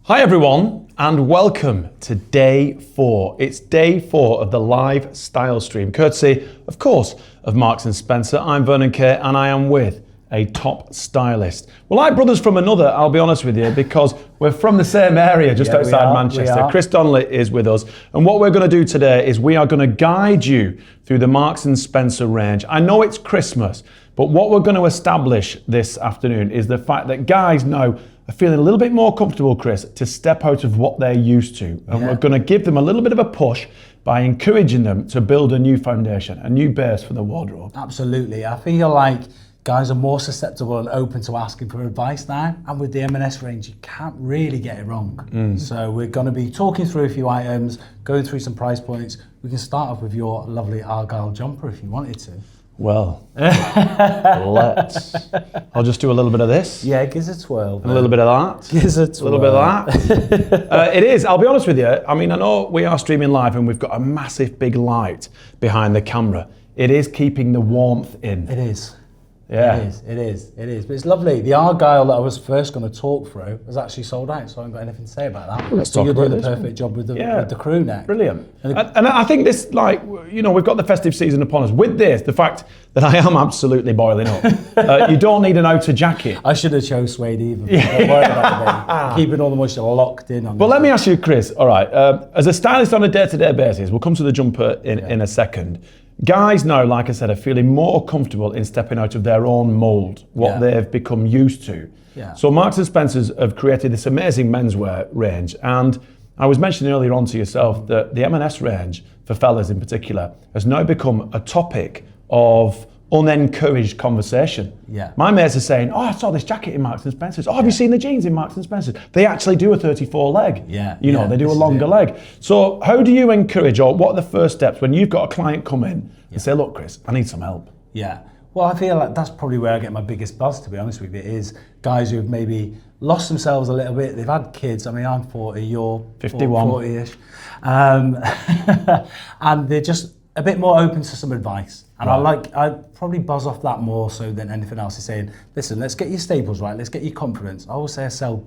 Hi everyone, and welcome to day 4. It's day 4 of the live style stream, courtesy, of course, of Marks & Spencer. I'm Vernon Kay, and I am with a top stylist. We're like brothers from another, I'll be honest with you, because we're from the same area, just outside Manchester. Kris Donnelley is with us, and what we're going to do today is we are going to guide you through the Marks & Spencer range. I know it's Christmas, but what we're going to establish this afternoon is the fact that guys now are feeling a little bit more comfortable, Kris, to step out of what they're used to. And we're going to give them a little bit of a push by encouraging them to build a new foundation, a new base for the wardrobe. Absolutely. I feel like guys are more susceptible and open to asking for advice now. And with the M&S range, you can't really get it wrong. So we're going to be talking through a few items, going through some price points. We can start off with your lovely Argyle jumper if you wanted to. Well, let's. I'll just do a little bit of this. Yeah, gives a twirl. A little bit of that. Gives a twirl. A little bit of that. It is, I'll be honest with you. I mean, I know we are streaming live and we've got a massive big light behind the camera. It is keeping the warmth in. It is. Yeah. It is. But it's lovely. The Argyle that I was first going to talk through has actually sold out, so I haven't got anything to say about that. Let's so talk you're about doing the this perfect job with the crew now. Brilliant. And I think this, like, you know, we've got the festive season upon us. With this, the fact that I am absolutely boiling up. You don't need an outer jacket. I should have chose Suede even. Don't worry about it. Keeping all the moisture locked in on. But let me ask you, Kris, all right, as a stylist on a day-to-day basis, we'll come to the jumper in a second. Guys now, like I said, are feeling more comfortable in stepping out of their own mould, what they've become used to. Yeah. So Marks & Spencer's have created this amazing menswear range, and I was mentioning earlier on to yourself that the M&S range, for fellas in particular, has now become a topic of unencouraged conversation. Yeah. My mates are saying, oh, I saw this jacket in Marks & Spencer's. Oh, have you seen the jeans in Marks & Spencer's? They actually do a 34 leg. Yeah. You know, they do a longer leg. So how do you encourage, or what are the first steps when you've got a client come in and say, look, Kris, I need some help? Yeah. Well, I feel like that's probably where I get my biggest buzz, to be honest with you, is guys who've maybe lost themselves a little bit. They've had kids. I mean, I'm 40, you're 51. 40-ish. And they're just a bit more open to some advice. And I probably buzz off that more so than anything else, is saying, listen, let's get your staples right, let's get your confidence. I always say I sell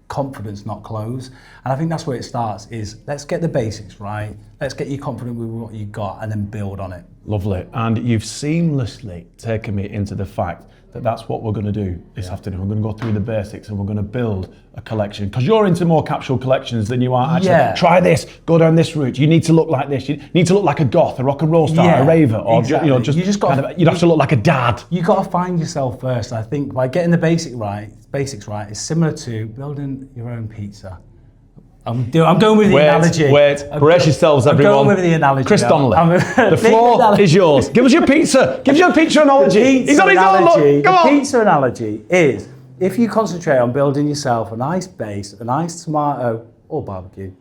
confidence, not clothes. And I think that's where it starts, is let's get the basics right, let's get you confident with what you got and then build on it. Lovely. And you've seamlessly taken me into the fact that that's what we're going to do this afternoon. We're going to go through the basics and we're going to build a collection. Because you're into more capsule collections than you are actually. Try this, go down this route. You need to look like this. You need to look like a goth, a rock and roll star, a raver, or exactly. you'd have to look like a dad. You got to find yourself first. I think by getting the basics right is similar to building your own pizza. I'm going with the analogy. Brace yourselves, everyone. I'm going with the analogy. Kris Donnelley, the floor is yours. Give us your pizza. Give us your pizza analogy. He's on his own look. Come on. The pizza analogy is, if you concentrate on building yourself a nice base, a nice tomato or barbecue,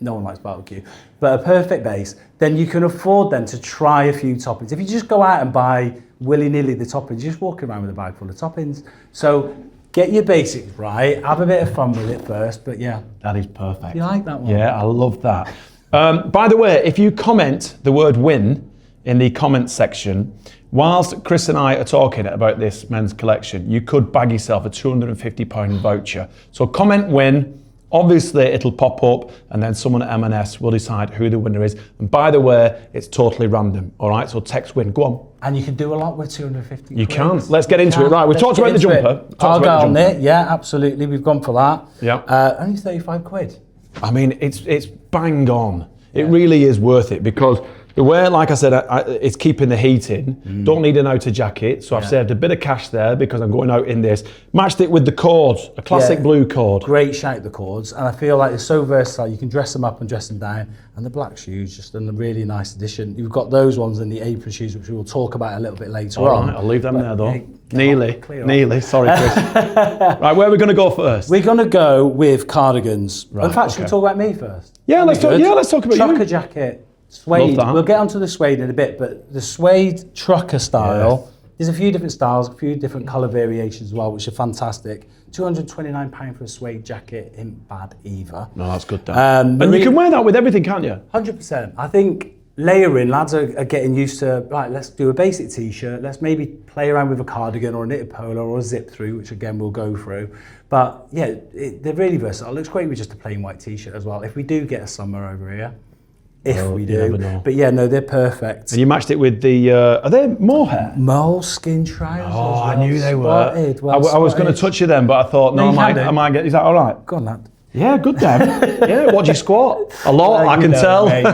no one likes barbecue, but a perfect base, then you can afford then to try a few toppings. If you just go out and buy willy-nilly the toppings, you're just walking around with a bag full of toppings. So get your basics right, have a bit of fun with it first, but yeah. That is perfect. You like that one? Yeah, I love that. By the way, if you comment the word win in the comment section, whilst Kris and I are talking about this men's collection, you could bag yourself a £250 voucher. So comment win. Obviously, it'll pop up and then someone at M&S will decide who the winner is. And by the way, it's totally random, all right? So text win, go on. And you can do a lot with 250 You can. Let's get into it. Right, we've talked about the jumper. Argyle knit, yeah, absolutely. We've gone for that. Yeah. Only 35 quid. I mean, it's bang on. It really is worth it, because the way, like I said, it's keeping the heat in. Don't need an outer jacket, so I've saved a bit of cash there because I'm going out in this. Matched it with the cords, a classic blue cord. Great shout, the cords, and I feel like it's so versatile. You can dress them up and dress them down. And the black shoes, just a really nice addition. You've got those ones and the apron shoes, which we will talk about a little bit later on. Right, I'll leave them there though. Nearly, sorry Kris. Right, where are we going to go first? We're going to go with cardigans. Right, in fact, should we talk about me first? Yeah, let's talk about you. Trucker jacket, suede. We'll get onto the suede in a bit, but the suede trucker style, there's a few different styles, a few different colour variations as well, which are fantastic. £229 for a suede jacket isn't bad either. No, that's good. And you can wear that with everything, can't you? 100%. I think layering, lads are getting used to, right, let's do a basic t-shirt, let's maybe play around with a cardigan or a knitted polo or a zip through, which again we'll go through. But yeah, they're really versatile. It looks great with just a plain white t-shirt as well. If we do get a summer over here, we do. But yeah, no, they're perfect. And you matched it with the, are they mohair? Moleskin trousers. Oh, I knew they spotted, were. I was going to touch you then, but I thought, no, I might get, is that all right? Go on, lad. Yeah, good then. Yeah, what do you squat? A lot, I can tell. Mate,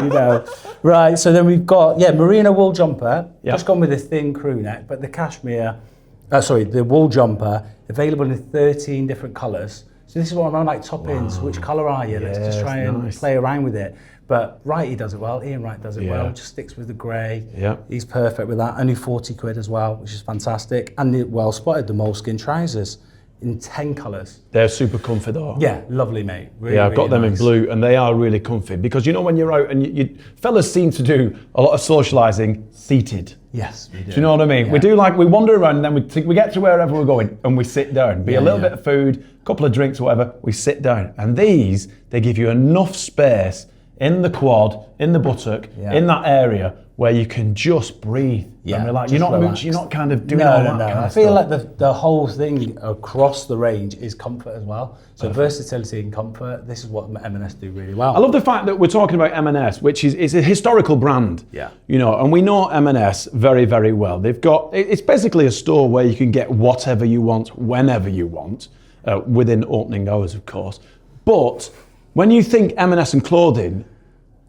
you know. Right, so then we've got, merino wool jumper. Yep. Just gone with a thin crew neck, but the cashmere, the wool jumper, available in 13 different colours. So this is what I'm on, like top ins. Which colour are you? Let's just try and play around with it. But Wrighty does it well, Ian Wright does it well, just sticks with the grey. Yeah. He's perfect with that. Only 40 quid as well, which is fantastic. And well spotted, the moleskin trousers in 10 colours. They're super comfy though. Yeah, lovely, mate. Really, I've got really them in blue and they are really comfy because you know when you're out and you fellas seem to do a lot of socialising seated. Yes, we do. Do you know what I mean? Yeah. We wander around and then we get to wherever we're going and we sit down. Be a little bit of food, a couple of drinks, whatever, we sit down. And these, they give you enough space in the quad, in the buttock, in that area where you can just breathe and relax. You're not kind of doing all that kind of I feel like the whole thing across the range is comfort as well. So versatility and comfort, this is what M&S do really well. I love the fact that we're talking about M&S, which is a historical brand. Yeah. You know, and we know M&S very, very well. It's basically a store where you can get whatever you want, whenever you want, within opening hours, of course. But when you think M&S and clothing,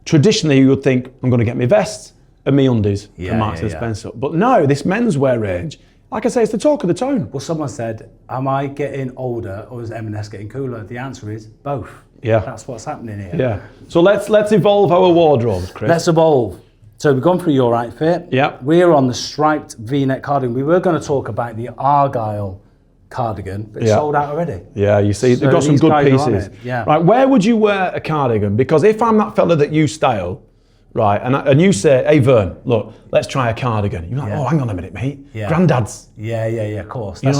traditionally you would think, I'm going to get my vests and me undies from Marks and Spencer. But no, this menswear range, like I say, it's the talk of the town. Well, someone said, am I getting older or is M&S getting cooler? The answer is both. Yeah. That's what's happening here. Yeah. So let's evolve our wardrobes, Chris. Let's evolve. So we've gone through your outfit. Yeah. We're on the striped V-neck cardigan. We were going to talk about the Argyle cardigan, but it's sold out already. Yeah, you see, they've got some good pieces. Yeah. Right, where would you wear a cardigan? Because if I'm that fella that you style, right, and you say, hey Vern, look, let's try a cardigan. You're like, oh, hang on a minute, mate. Yeah. Granddad's. Yeah, of course. That's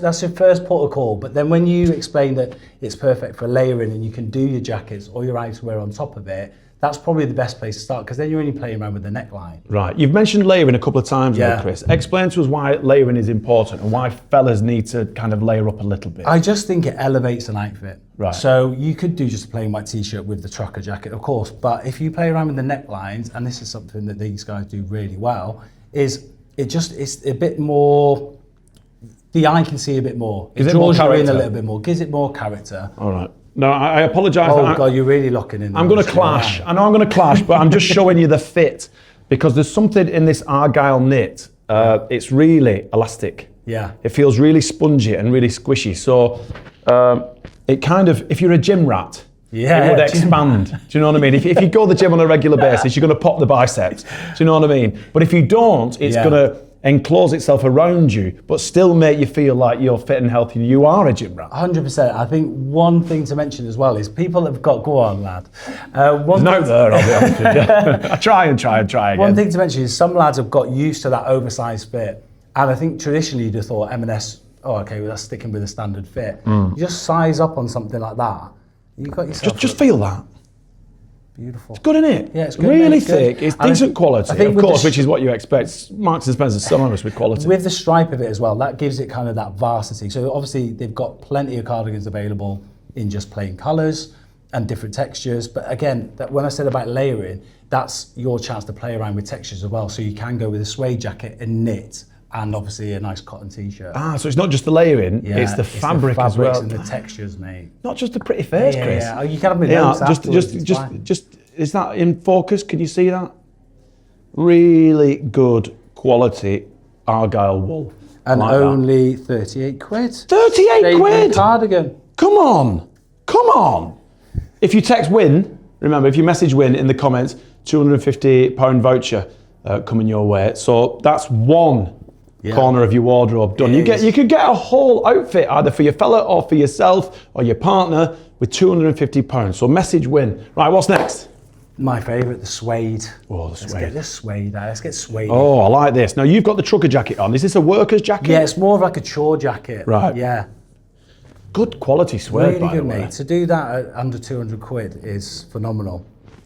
That's your first port of call. But then when you explain that it's perfect for layering and you can do your jackets or your outerwear on top of it, that's probably the best place to start because then you're only playing around with the neckline. Right. You've mentioned layering a couple of times now, Chris. Explain to us why layering is important and why fellas need to kind of layer up a little bit. I just think it elevates an outfit. Right. So you could do just a plain white t-shirt with the trucker jacket, of course, but if you play around with the necklines, and this is something that these guys do really well, it's a bit more, the eye can see a bit more. It draws you in a little bit more, gives it more character. All right. No, I apologise. Oh God, you're really locking in. I'm going to clash. I know I'm going to clash, but I'm just showing you the fit because there's something in this Argyle knit. It's really elastic. Yeah. It feels really spongy and really squishy. So it kind of, if you're a gym rat, it would expand. Do you know what I mean? If you go to the gym on a regular basis, you're going to pop the biceps. Do you know what I mean? But if you don't, it's going to enclose itself around you, but still make you feel like you're fit and healthy. You are a gym rat. 100%. I think one thing to mention as well is people have got, go on lad. There's no there, I'll be honest with you. I try again. One thing to mention is some lads have got used to that oversized fit. And I think traditionally you'd have thought M&S, that's sticking with a standard fit. You just size up on something like that. You got yourself. Just feel that. Beautiful. It's good, isn't it? Yeah, it's good. Really thick. It's decent quality, of course, which is what you expect. Marks and Spencer's synonymous with quality. With the stripe of it as well, that gives it kind of that varsity. So obviously they've got plenty of cardigans available in just plain colours and different textures. But again, when I said about layering, that's your chance to play around with textures as well. So you can go with a suede jacket and knit, and obviously a nice cotton t-shirt. So it's not just the layering, it's the fabric as well. And the textures, mate. Not just the pretty face, Chris. Yeah. You can have me notes just is that in focus? Can you see that? Really good quality Argyle wool. And like only 38 quid. 38 quid? Cardigan. Come on. If you text WIN, remember, if you message WIN in the comments, £250 voucher coming your way. So that's one corner of your wardrobe done. You could get a whole outfit either for your fella or for yourself or your partner with £250. So message WIN. Right, what's next? My favourite, the suede. Oh, the suede. Let's get the suede. Let's get suede. Oh, I like this. Now you've got the trucker jacket on. Is this a worker's jacket? Yeah, it's more of like a chore jacket. Right. Yeah. Good quality suede, really by good, the way. mate. To do that at under 200 quid is phenomenal.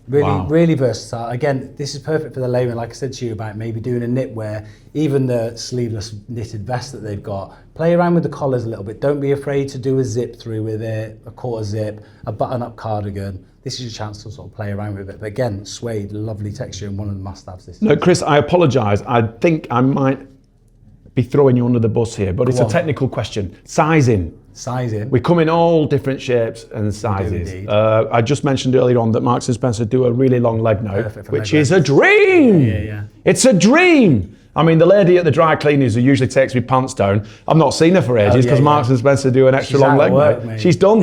Really versatile. Again, this is perfect for the layman, like I said to you about maybe doing a knitwear, even the sleeveless knitted vest that they've got. Play around with the collars a little bit. Don't be afraid to do a zip through with it, a quarter zip, a button-up cardigan. This is your chance to sort of play around with it. But again, suede, lovely texture, and one of the must-haves this. No, Chris, I apologise. I think I might be throwing you under the bus here, but it's a technical question. Sizing. We come in all different shapes and sizes. I just mentioned earlier on that Marks & Spencer do a really long leg note, which is a dream. Yeah. It's a dream. I mean, the lady at the dry cleaners who usually takes me pants down, I've not seen her for ages because Marks & Spencer do an extra long leg note. Mate. She's done.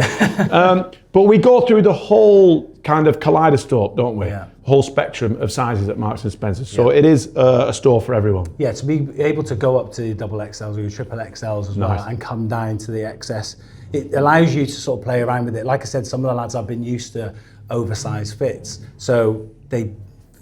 But we go through the whole kind of kaleidoscope, don't we? Yeah. Whole spectrum of sizes at Marks & Spencer. So it is a store for everyone. Yeah, to be able to go up to double XLs or triple XLs as well and come down to the XS, it allows you to sort of play around with it. Like I said, some of the lads have been used to oversized fits, so they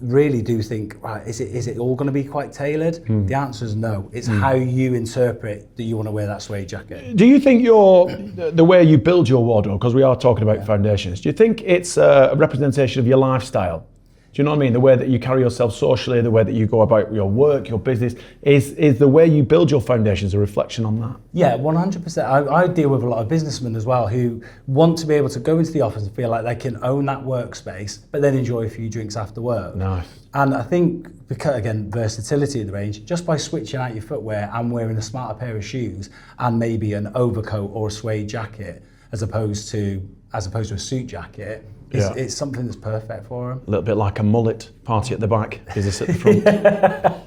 really do think, right, is it all going to be quite tailored? The answer is no. It's how you interpret that you want to wear that suede jacket. Do you think the way you build your wardrobe, because we are talking about foundations, do you think it's a representation of your lifestyle? Do you know what I mean? The way that you carry yourself socially, the way that you go about your work, your business, is the way you build your foundations a reflection on that? Yeah, 100%. I deal with a lot of businessmen as well who want to be able to go into the office and feel like they can own that workspace, but then enjoy a few drinks after work. Nice. And I think, because again, versatility of the range, just by switching out your footwear and wearing a smarter pair of shoes and maybe an overcoat or a suede jacket as opposed to a suit jacket, it's something that's perfect for them. A little bit like a mullet party at the back, is this at the front?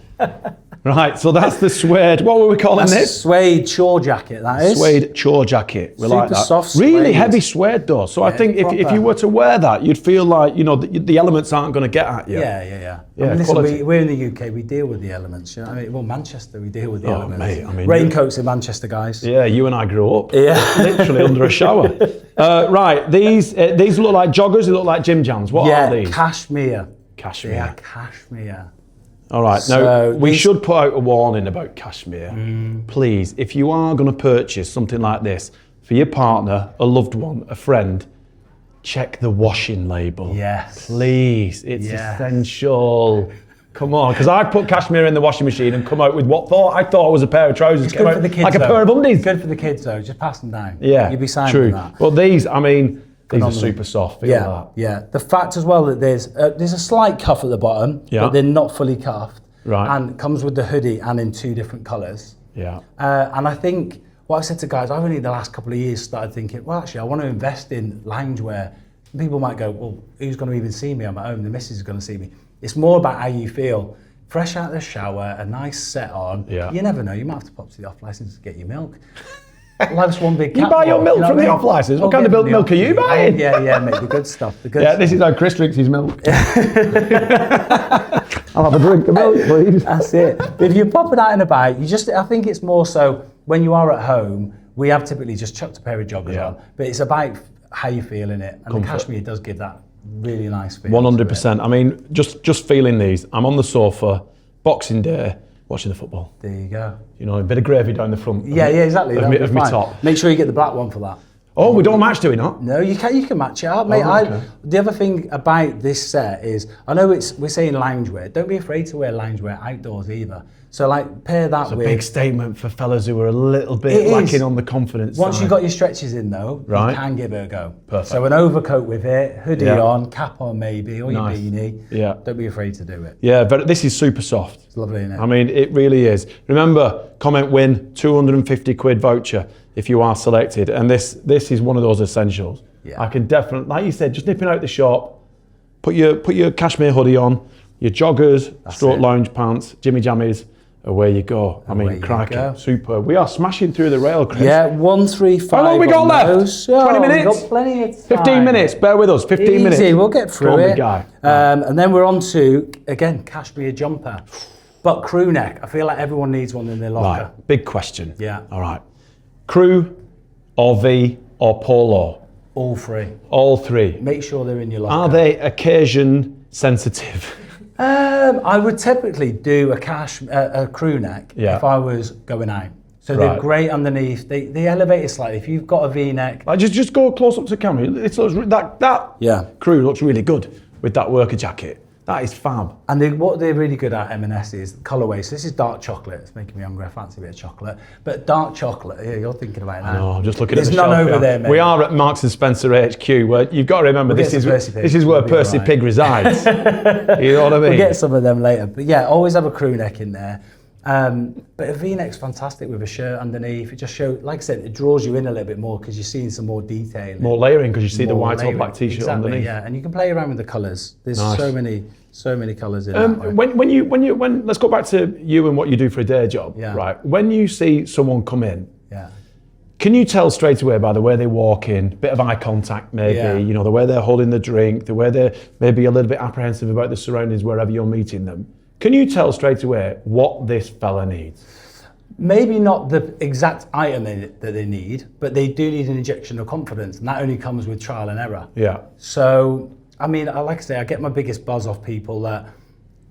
Right, so that's the suede. What were we calling this? Suede chore jacket, that is. Suede chore jacket. We like that. Super soft really suede. heavy suede though. So I think if you were to wear that, you'd feel like, the elements aren't going to get at you. Yeah. I mean, listen, we're in the UK, we deal with the elements. You know, I mean, well, Manchester, we deal with the elements. Mate, I mean, raincoats in Manchester, guys. Yeah, you and I grew up. Yeah. Literally under a shower. Right, these look like joggers, they look like gym jams. What are these? Cashmere. Cashmere. Yeah, cashmere. All right, now we should put out a warning about cashmere. Please, if you are going to purchase something like this for your partner, a loved one, a friend, check the washing label. Yes. Please, it's essential. Come on, because I put cashmere in the washing machine and come out with I thought was a pair of trousers. It's good for the kids, like a pair of undies. Good for the kids though, just pass them down. Yeah, you'd be signing true. that. But these, I mean, these are super soft. Yeah. The fact as well that there's a slight cuff at the bottom, but they're not fully cuffed. Right. And comes with the hoodie and in 2 different colours. Yeah. And I think what I said to guys, I've only the last couple of years started thinking, well, actually, I want to invest in loungewear. And people might go, well, who's going to even see me? I'm at home. The missus is going to see me. It's more about how you feel. Fresh out of the shower, a nice set on. Yeah. You never know. You might have to pop to the off license to get your milk. Life's one big You buy your milk from the off license? What kind of milk are you buying? Yeah, mate, the good stuff. This is how Chris drinks his milk. I'll have a drink of milk, please. That's it. If you're popping out and about, I think it's more so when you are at home, we have typically just chucked a pair of joggers on, but it's about how you feel in it. And the cashmere does give that really nice feel. 100%. I mean, just feeling these. I'm on the sofa, Boxing Day, watching the football. There you go. A bit of gravy down the front. Yeah, exactly. Of my top. Make sure you get the black one for that. Oh, we don't match, do we not? No, you can match it up, mate. Okay. The other thing about this set is, I know we're saying loungewear. Don't be afraid to wear loungewear outdoors either. So pair that with... It's a big statement for fellas who are a little bit lacking on the confidence Once side. you've got your stretches in though, right, you can give it a go. Perfect. So an overcoat with it, hoodie on, cap on maybe, or your beanie. Yeah. Don't be afraid to do it. Yeah, but this is super soft. It's lovely, isn't it? I mean, it really is. Remember, comment win, 250 quid voucher if you are selected. And this is one of those essentials. Yeah. I can definitely, like you said, just nipping out the shop, put your cashmere hoodie on, your joggers, lounge pants, jimmy jammies, away you go. I mean, crikey, super. We are smashing through the rail, Chris. Yeah, 135. How long we got left? 20 minutes? We've got plenty of time. 15 minutes, bear with us, 15 minutes. Easy, we'll get through it. Guy. And then we're on to, again, cashmere jumper. But crew neck, I feel like everyone needs one in their locker. Right, big question. Yeah. All right. Crew or V or polo? All three. All three. Make sure they're in your locker. Are they occasion sensitive? I would typically do a crew neck if I was going out. So they're great underneath. They elevate it slightly. If you've got a V-neck, Just go close up to the camera. It looks, that crew looks really good. with that worker jacket. That is fab. And what they're really good at, M&S, is colourway. So this is dark chocolate. It's making me hungry. I fancy a bit of chocolate. But dark chocolate, yeah, you're thinking about it now. No, I'm just looking at the There's shelf. none over there, mate. We are at Marks and Spencer HQ, where you've got to remember this is where Percy Pig resides. You know what I mean? We'll get some of them later. But yeah, always have a crew neck in there. But a V-neck's fantastic with a shirt underneath. It just shows, like I said, it draws you in a little bit more because you're seeing some more detail. More layering because you see the white or black t-shirt underneath. Yeah, and you can play around with the colours. There's so many colours in that. When let's go back to you and what you do for a day job, right? When you see someone come in, can you tell straight away by the way they walk in, bit of eye contact maybe, you know, the way they're holding the drink, the way they're maybe a little bit apprehensive about the surroundings wherever you're meeting them? Can you tell straight away what this fella needs? Maybe not the exact item that they need, but they do need an injection of confidence, and that only comes with trial and error. Yeah. So, I mean, like I say, I get my biggest buzz off people that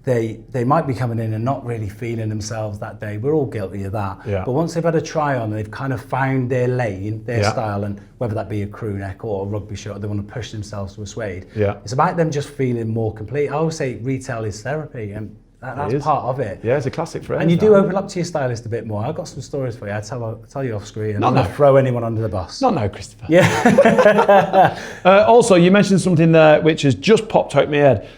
they might be coming in and not really feeling themselves that day. We're all guilty of that. Yeah. But once they've had a try on and they've kind of found their lane, their style, and whether that be a crew neck or a rugby shirt, they want to push themselves to a suede. Yeah. It's about them just feeling more complete. I always say retail is therapy, and that's part of it. Yeah, it's a classic phrase. And you do open up to your stylist a bit more. I've got some stories for you. I'll tell you off screen. And I'm not throw anyone under the bus. Not now, Christopher. Yeah. Also, you mentioned something there which has just popped out my head.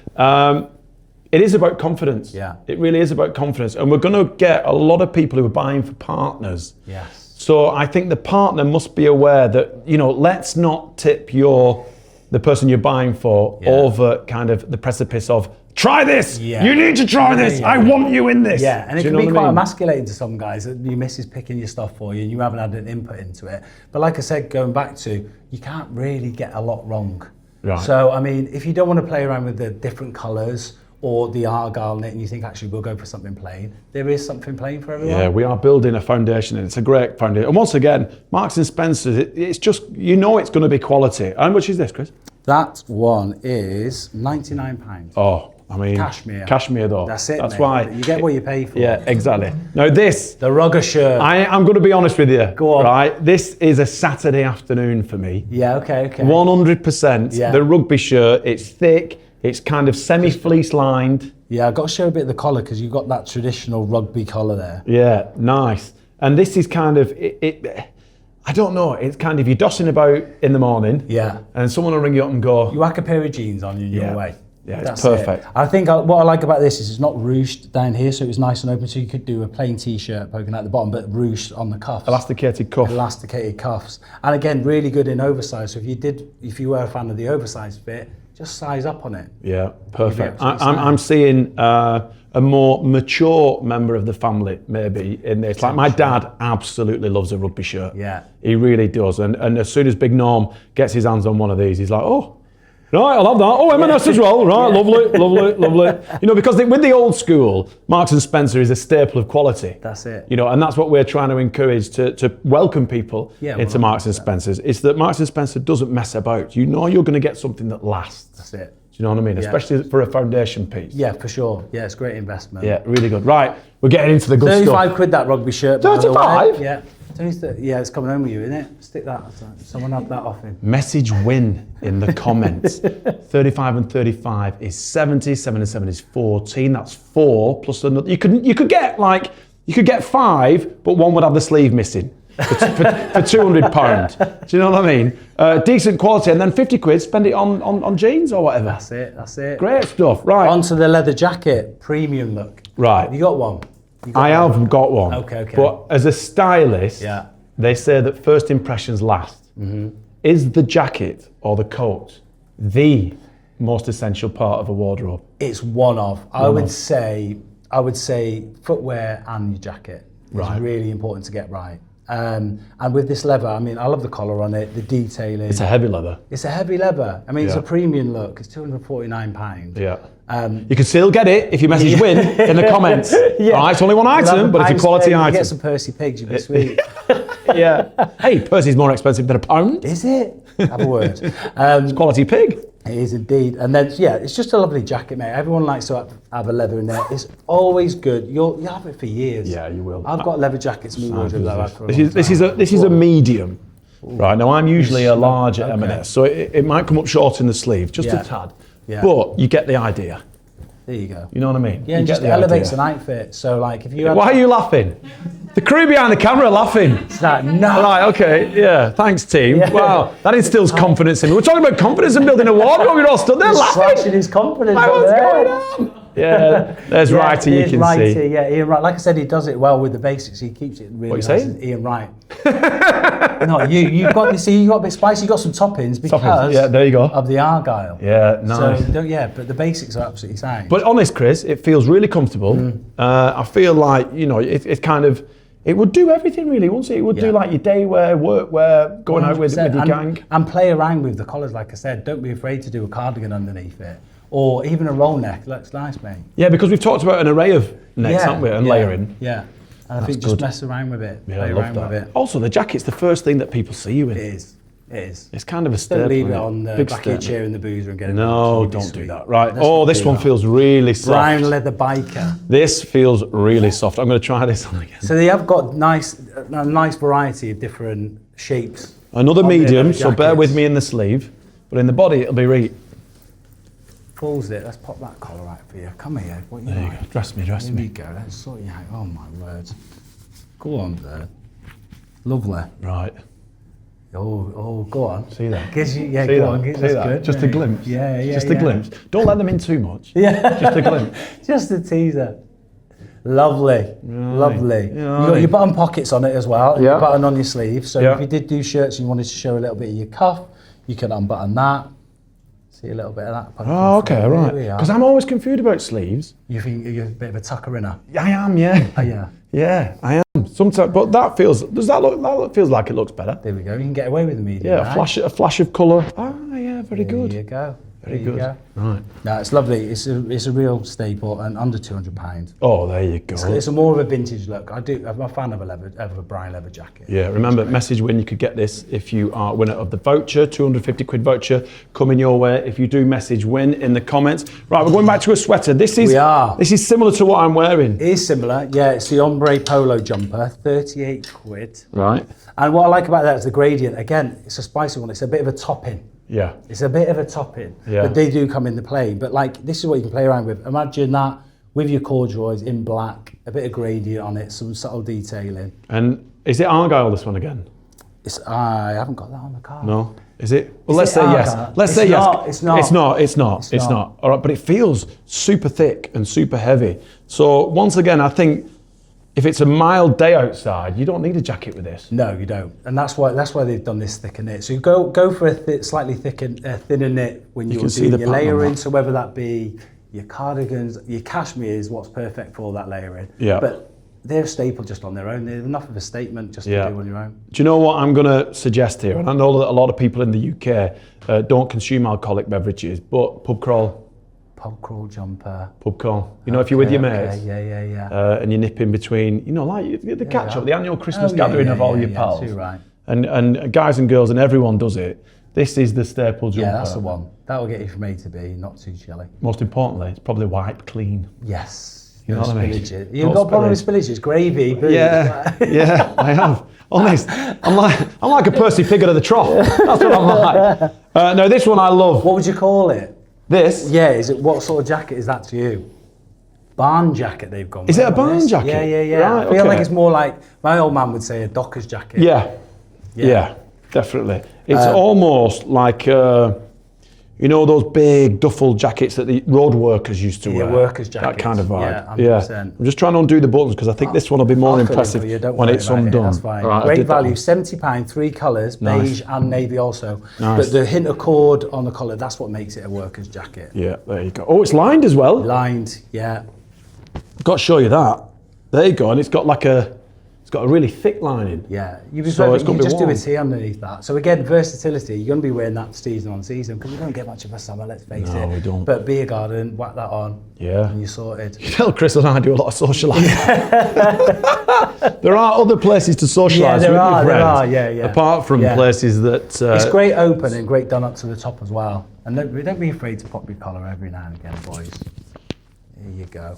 It is about confidence. Yeah. It really is about confidence. And we're going to get a lot of people who are buying for partners. Yes. So I think the partner must be aware that, you know, let's not tip the person you're buying for over kind of the precipice of, try this. Yeah. You need to try this. I want you in this. Yeah, and it can be quite emasculating to some guys that your missus picking your stuff for you and you haven't had an input into it. But like I said, going back to, you can't really get a lot wrong. Right. So, I mean, if you don't want to play around with the different colours or the argyle knit and you think, actually, we'll go for something plain, there is something plain for everyone. Yeah, we are building a foundation and it's a great foundation. And once again, Marks and Spencer, it's just, you know it's going to be quality. How much is this, Chris? That one is £99. Oh. I mean, cashmere though. That's it. That's mate. why you get what you pay for. Yeah, exactly. Now the rugger shirt. I'm going to be honest with you. Go on. Right, this is a Saturday afternoon for me. Yeah. Okay. 100%. Yeah. The rugby shirt. It's thick. It's kind of semi-fleece lined. Yeah, I've got to show a bit of the collar because you've got that traditional rugby collar there. Yeah, nice. And this is kind of I don't know. It's kind of you're dossing about in the morning. Yeah. And someone will ring you up and go. You whack a pair of jeans on you and you're away. Yeah, it's perfect. I think what I like about this is it's not ruched down here, so it's nice and open. So you could do a plain t-shirt poking out the bottom, but ruched on the cuffs. Elasticated cuff. Elasticated cuffs. And again, really good in oversized. So if you were a fan of the oversized bit, just size up on it. Yeah, perfect. I'm seeing a more mature member of the family maybe in this. Like my dad absolutely loves a rugby shirt. Yeah. He really does. And as soon as Big Norm gets his hands on one of these, he's like, oh, right, I'll have that. Oh, M&S as well. Right, lovely. You know, because with the old school, Marks and Spencer is a staple of quality. That's it. You know, and that's what we're trying to encourage to welcome people into Marks and Spencer's. It's that Marks and Spencer doesn't mess about. You know you're going to get something that lasts. That's it. Do you know what I mean? Yeah. Especially for a foundation piece. Yeah, for sure. Yeah, it's a great investment. Yeah, really good. Right, we're getting into the good 35 stuff. £35 that rugby shirt. 35? Yeah. Yeah, it's coming home with you, isn't it? Stick that. Someone have that off him. Message win in the comments. 35 and 35 is 70. 7 and 7 is 14. That's 4 plus another. You could get 5, but one would have the sleeve missing for £200. Do you know what I mean? Decent quality, and then 50 quid. Spend it on jeans or whatever. That's it. Great stuff. Right. Onto the leather jacket, premium look. Right. You got one. I have got one. Okay. But as a stylist, they say that first impressions last. Mm-hmm. Is the jacket or the coat the most essential part of a wardrobe? It's one of. I would say footwear and your jacket is really important to get right. And with this leather, I mean, I love the collar on it, the detailing. It's a heavy leather. It's a heavy leather. I mean, it's a premium look. It's £249. Yeah. You can still get it if you message win in the comments. All right, it's only one item, but it's a quality item. You get some Percy pigs, you'd be sweet. Yeah. Hey, Percy's more expensive than a pound. Is it? Have a word. It's quality pig. It is indeed. And then, it's just a lovely jacket, mate. Everyone likes to have a leather in there. It's always good. You'll have it for years. Yeah, you will. I've got leather jackets in my wardrobe that I've had for a long time. This is a medium. Right, now I'm usually a large at M&S, so it might come up short in the sleeve, just a tad. Yeah. But you get the idea. There you go. You know what I mean? Yeah, you and get just the elevates idea. an outfit. So like if you had, Why are you laughing? The crew behind the camera are laughing. it's like, no. Right, okay, yeah, thanks team. Yeah. Wow, that instills confidence in me. We're talking about confidence and building a wardrobe. We're all stood there He's laughing. slashing his confidence Like, up what's there. going on? Yeah, there's Wrighty, you Ian can Wrighty, see. Yeah, Ian Wright. Like I said, he does it well with the basics. He keeps it really What are you nice. saying? Ian Wright. No, you've got a bit spicy. You've got some toppings because Yeah, there you go. of the Argyle. Yeah, nice. So, but the basics are absolutely sound. But honest, Chris, it feels really comfortable. I feel like, you know, it's kind of, it would do everything really, wouldn't it? It would do like your day wear, work wear, going out with your gang. And play around with the collars, like I said. Don't be afraid to do a cardigan underneath it. Or even a roll neck. Looks nice, mate. Yeah, because we've talked about an array of necks, haven't we? And layering. Yeah. And I think just mess around with it. Yeah, play I love around that. with it. Also, the jacket's the first thing that people see you in. It is. It is. It's kind of a staple. Don't leave it isn't on the Big back of your statement. chair in the boozer and get it. No, Keep it don't sweet. do that. Right. Let's Oh, not this do one that. feels really soft. Brown leather biker. This feels really soft. I'm going to try this on again. So they have got a nice variety of different shapes. Another on their medium, leather so bear jackets. with me in the sleeve. But in the body, it'll be right. Pulls it. Let's pop that collar out for you. Come here. What you There you like? go. Dress me, dress Here we me. go. Let's sort you out. Oh my word. Go on there. Lovely. Right. Oh, go on. See that? Gives you, yeah, See go that? on. See That's that? good. Just a glimpse. Yeah. Just a glimpse. Don't let them in too much. Yeah. Just a glimpse. Just a teaser. Lovely. Lovely. Yeah, You got your button pockets on it as well. And Yeah. your button on your sleeve. So Yeah. if you did do shirts and you wanted to show a little bit of your cuff, you can unbutton that. See a little bit of that. poking Oh, okay, through. right. There we are. Because I'm always confused about sleeves. You think you're a bit of a tucker inner? I am, yeah. Oh, yeah. Yeah, I am. Sometimes, but that feels. Does that look? That feels like it looks better. There we go. You can get away with the medium. Yeah, right? a flash of colour. Ah, yeah, very good. There you go. Very There you good. go. Right. No, it's lovely. It's a real staple and under £200. Oh, there you go. It's a more of a vintage look. I'm a fan of a brown leather jacket. Yeah, remember, message win, you could get this if you are a winner of the voucher, 250 quid voucher coming your way if you do message win in the comments. Right, we're going back to a sweater. This is similar to what I'm wearing. It is similar. Yeah, it's the ombre polo jumper, 38 quid. Right. And what I like about that is the gradient. Again, it's a spicy one. It's a bit of a topping. Yeah. It's a bit of a topping, Yeah. but they do come in the play. But like, this is what you can play around with. Imagine that with your corduroys in black, a bit of gradient on it, some subtle detailing. And is it Argyle, this one again? I haven't got that on the card. No. Is it? Well, let's Is it say yes. Argyle? Let's It's say not, yes. it's not. It's not. All right, but it feels super thick and super heavy. So once again, I think if it's a mild day outside, you don't need a jacket with this. No, you don't, and that's why they've done this thicker knit. So you go for a slightly thinner knit when you're see the doing your pattern on layering. that. So whether that be your cardigans, your cashmere is what's perfect for that layering. Yeah. But they're a staple just on their own. They're enough of a statement just to do on your own. Do you know what I'm going to suggest here? And I know that a lot of people in the UK don't consume alcoholic beverages, but pub crawl. Pub crawl jumper. Pub crawl. You know, if you're with your mates Yeah. and you nip in between, you know, like the catch up, the annual Christmas gathering of all your pals. Too right. And guys and girls and everyone does it. This is the staple jumper. Yeah, that's the one. That will get you from A to B, not too chilly. Most importantly, it's probably wiped clean. Yes. You know what I mean? Spillage. You've got a problem with spillage. It's gravy. But Yeah, I have. Honest, I'm like a Percy Piggott of the trough. That's what I'm like. No, this one I love. What would you call it? This? Yeah, what sort of jacket is that to you? Barn jacket they've gone with. Is it a barn jacket? Yeah. Right, I feel like okay. it's more like, my old man would say a docker's jacket. Yeah, definitely. It's almost like, you know, those big duffel jackets that the road workers used to wear. Workers' jackets. That kind of vibe. Yeah, 100%. I'm just trying to undo the buttons because I think this one will be more impressive when it's undone. That's fine. Right, I Great did that value, one. £70, 3 colours, beige and navy also. Nice. But the hint of cord on the collar, that's what makes it a worker's jacket. Yeah, there you go. Oh, it's lined as well. Lined, yeah. Got to show you that. There you go, and it's got a really thick lining. Yeah, you'd be So perfect. it's You gonna can be just do warm. a tee underneath that. So again, versatility. You're going to be wearing that season on season because we don't get much of a summer. Let's face it. No, we don't. But beer garden, whack that on. Yeah. And you're sorted. You tell Chris and I do a lot of socialising. There are other places to socialise Yeah, with there your are, friends. there are, yeah. Apart from Yeah. places that... It's great open and great done up to the top as well. And don't be afraid to pop your collar every now and again, boys. There you go.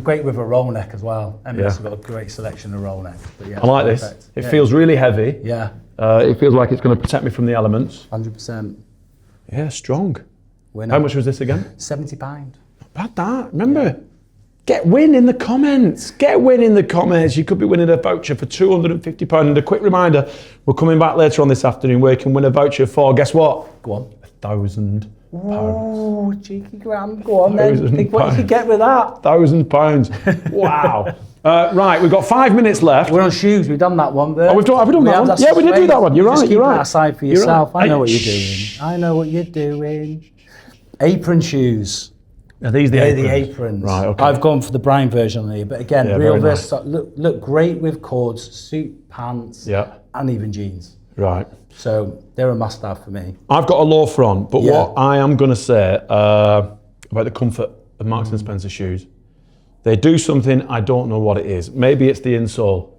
Great with a roll neck as well. M&S have got a great selection of roll neck. But yeah, I like perfect. this. It feels really heavy. Yeah, It feels like it's going to protect me from the elements. 100%. Yeah, strong. Winner. How much was this again? £70. About that. Remember, get win in the comments. Get win in the comments. You could be winning a voucher for £250. And a quick reminder, we're coming back later on this afternoon where you can win a voucher for, guess what? Go on. £1,000. Oh, cheeky grand. Go on then. Think what you could get with that. £1,000. Wow. Right, we've got 5 minutes left. We're on shoes. We've done that one. Oh, have we done that one? Yeah, we did do that one. You're right. Just keep You're right. that aside for yourself. Right. I know what you're doing. I know what you're doing. Apron shoes. Are these the aprons? The aprons. Right, okay. I've gone for the brown version here, but again, Yeah, real very nice. versatile. Look great with cords, suit, pants, Yeah. and even jeans. Right. So they're a must-have for me. I've got a loafer on, but Yeah. what I am going to say about the comfort of Marks and Spencer shoes, they do something, I don't know what it is. Maybe it's the insole,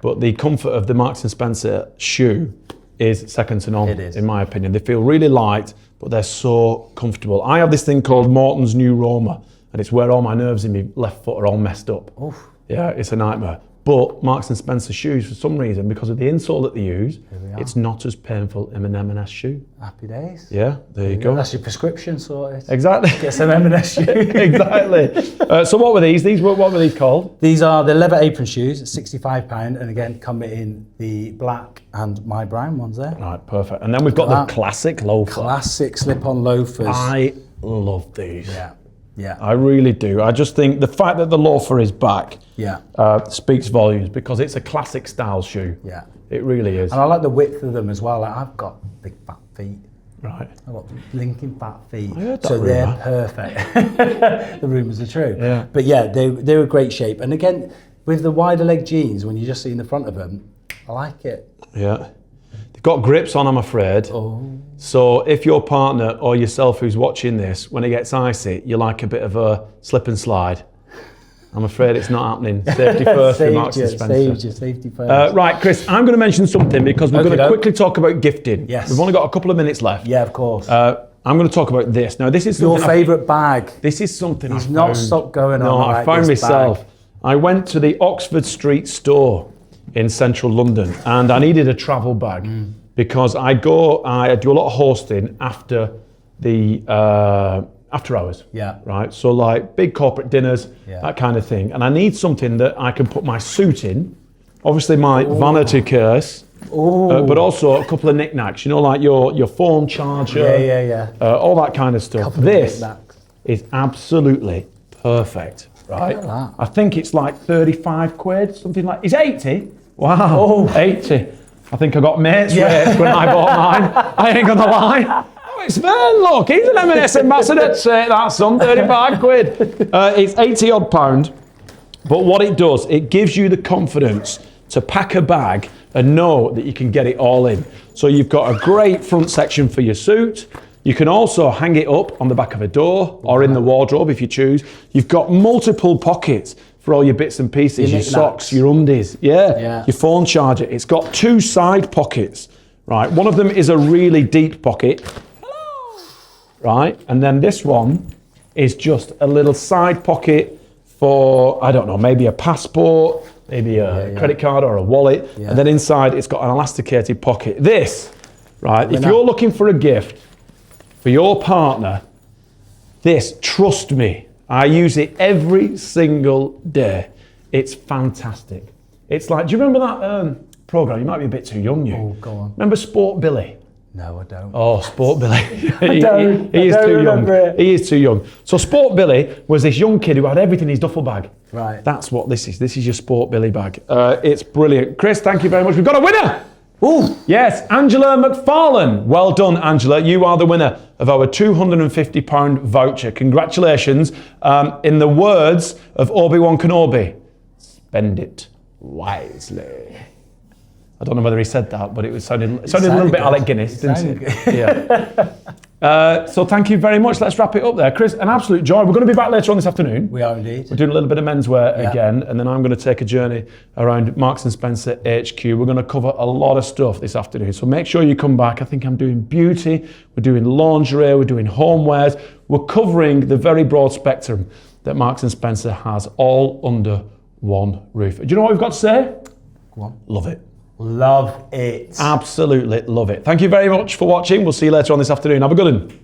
but the comfort of the Marks and Spencer shoe is second to none, It is. in my opinion. They feel really light, but they're so comfortable. I have this thing called Morton's New Roma, and it's where all my nerves in my left foot are all messed up. Oof. Yeah, it's a nightmare. But Marks and Spencer shoes, for some reason, because of the insole that they use, we are. it's not as painful in an M&S shoe. Happy days. Yeah, there you go. That's your prescription sorted. Exactly. Get some M&S shoes. Exactly. So what were these? What were these called? These are the leather apron shoes, £65, and again, come in the black and my brown ones there. Right, perfect. And then we've got the classic loafer. Classic slip-on loafers. I love these. Yeah, yeah, I really do. I just think the fact that the loafer is back yeah, speaks volumes because it's a classic style shoe. yeah. It really is. And I like the width of them as well. Like, I've got big fat feet. Right. I've got blinking fat feet. I heard that so they're rumour. perfect. The rumours are true. Yeah. But yeah, they're a great shape. And again, with the wider leg jeans, when you're just seeing the front of them, I like it. Yeah. They've got grips on, I'm afraid. Oh. So if your partner or yourself who's watching this, when it gets icy, you like a bit of a slip and slide. I'm afraid it's not happening. Safety first with Marks and Spencer. Safety first. Right, Chris, I'm going to mention something because we're going to Okey-doke. quickly talk about gifting. Yes. We've only got a couple of minutes left. Yeah, of course. I'm going to talk about this. Now, this is Your something favourite bag. This is something He's I not found. stopped going on No, I about found this myself. bag. I went to the Oxford Street store in central London and I needed a travel bag because I do a lot of hosting after the after hours. Yeah. Right. So like big corporate dinners, Yeah. that kind of thing. And I need something that I can put my suit in. Obviously my vanity case. But also a couple of knickknacks, you know, like your phone charger, Yeah. all that kind of stuff. Couple of This knickknacks. is absolutely perfect, right? Look at that. I think it's like 35 quid, something like. It's 80. Wow, 80. I think I got mates rates when I bought mine. I ain't gonna lie. Oh, it's Vern, look, he's an M&S ambassador. Take that, son, 35 quid. It's 80 odd pound. But what it does, it gives you the confidence to pack a bag and know that you can get it all in. So you've got a great front section for your suit. You can also hang it up on the back of a door or in the wardrobe if you choose. You've got multiple pockets for all your bits and pieces, your socks, your undies, your phone charger. It's got two side pockets, right? One of them is a really deep pocket, right? And then this one is just a little side pocket for, I don't know, maybe a passport, maybe a credit card or a wallet. Yeah. And then inside it's got an elasticated pocket. This, right, if you're looking for a gift for your partner, this, trust me, I use it every single day. It's fantastic. It's like, do you remember that program? You might be a bit too young, you. Oh, go on. Remember Sport Billy? No, I don't. Oh, Sport Billy. I don't young. remember it. He is too young. So Sport Billy was this young kid who had everything in his duffel bag. Right. That's what this is. This is your Sport Billy bag. It's brilliant. Chris, thank you very much. We've got a winner. Ooh. Yes, Angela McFarlane. Well done, Angela. You are the winner of our £250 voucher. Congratulations. In the words of Obi-Wan Kenobi, spend it wisely. I don't know whether he said that, but it sounded a little bit Alec Guinness, didn't it? Yeah. So thank you very much. Let's wrap it up there. Chris, an absolute joy. We're going to be back later on this afternoon. We are indeed. We're doing a little bit of menswear again, and then I'm going to take a journey around Marks & Spencer HQ. We're going to cover a lot of stuff this afternoon, so make sure you come back. I think I'm doing beauty, we're doing lingerie, we're doing homewares. We're covering the very broad spectrum that Marks & Spencer has all under one roof. Do you know what we've got to say? Go on. Love it. Love it. Absolutely love it. Thank you very much for watching. We'll see you later on this afternoon. Have a good one.